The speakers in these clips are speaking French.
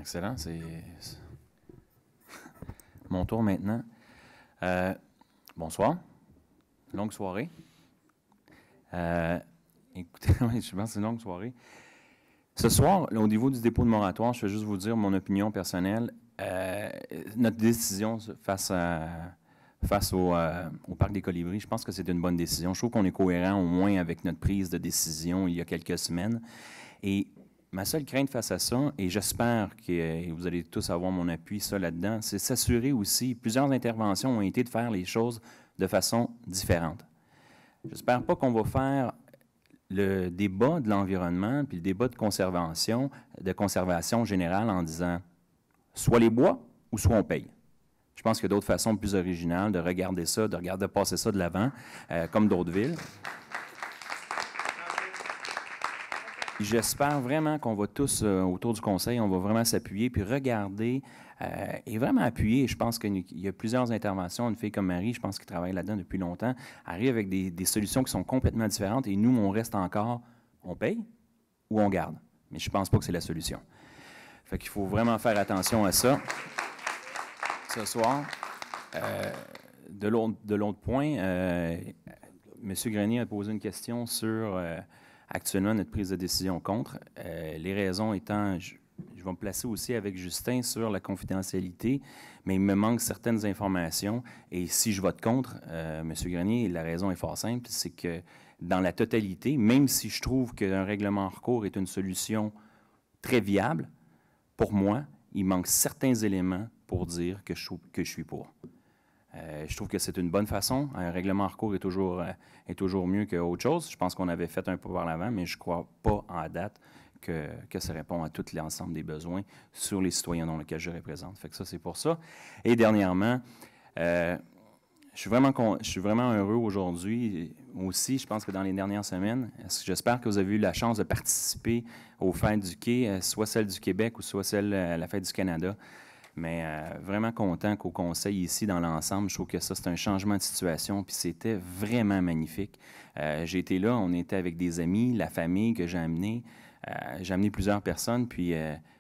Excellent. C'est mon tour maintenant. Bonsoir. Longue soirée. Écoutez, je pense que c'est une longue soirée. Ce soir, au niveau du dépôt de moratoire, je vais juste vous dire mon opinion personnelle. Notre décision face au Parc des Colibris, je pense que c'est une bonne décision. Je trouve qu'on est cohérent au moins avec notre prise de décision il y a quelques semaines. Et ma seule crainte face à ça, et j'espère que vous allez tous avoir mon appui ça là-dedans, c'est s'assurer aussi, plusieurs interventions ont été de faire les choses de façon différente. J'espère pas qu'on va faire le débat de l'environnement puis le débat de conservation générale en disant soit les bois ou soit on paye. Je pense qu'il y a d'autres façons plus originales de regarder ça, de regarder passer ça de l'avant, comme d'autres villes. J'espère vraiment qu'on va tous, autour du conseil, on va vraiment s'appuyer puis regarder et vraiment appuyer. Je pense qu'il y a plusieurs interventions. Une fille comme Marie, je pense qu'elle travaille là-dedans depuis longtemps, arrive avec des solutions qui sont complètement différentes et nous, on reste encore, on paye ou on garde. Mais je ne pense pas que c'est la solution. Fait qu'il faut vraiment faire attention à ça. Ce soir, de l'autre point, M. Grenier a posé une question sur actuellement notre prise de décision contre. Les raisons étant, je vais me placer aussi avec Justin sur la confidentialité, mais il me manque certaines informations. Et si je vote contre, M. Grenier, la raison est fort simple, c'est que dans la totalité, même si je trouve qu'un règlement en recours est une solution très viable, pour moi, il manque certains éléments pour dire que je suis pour. Je trouve que c'est une bonne façon. Un règlement en recours est toujours mieux qu'autre chose. Je pense qu'on avait fait un peu par l'avant, mais je ne crois pas en date que ça répond à tout l'ensemble des besoins sur les citoyens dont lesquels je représente. Fait que ça, c'est pour ça. Et dernièrement, je suis vraiment heureux aujourd'hui. Aussi, je pense que dans les dernières semaines, j'espère que vous avez eu la chance de participer aux Fêtes du Quai, soit celle du Québec ou soit celle à la Fête du Canada. Mais vraiment content qu'au Conseil, ici, dans l'ensemble, je trouve que ça, c'est un changement de situation, puis c'était vraiment magnifique. J'ai été là, on était avec des amis, la famille que j'ai amené. J'ai amené plusieurs personnes, puis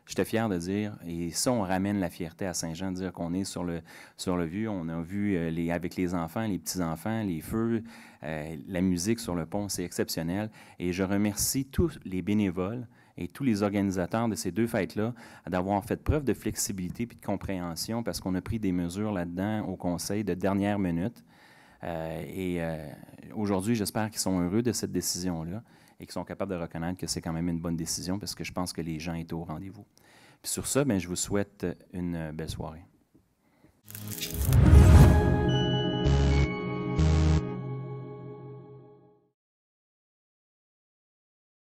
j'étais fier de dire, et ça, on ramène la fierté à Saint-Jean, de dire qu'on est sur le vieux. On a vu avec les enfants, les petits-enfants, les feux, la musique sur le pont, c'est exceptionnel. Et je remercie tous les bénévoles et tous les organisateurs de ces deux fêtes-là d'avoir fait preuve de flexibilité et de compréhension parce qu'on a pris des mesures là-dedans au Conseil de dernière minute. Aujourd'hui, j'espère qu'ils sont heureux de cette décision-là et qu'ils sont capables de reconnaître que c'est quand même une bonne décision parce que je pense que les gens étaient au rendez-vous. Puis sur ça, bien, je vous souhaite une belle soirée.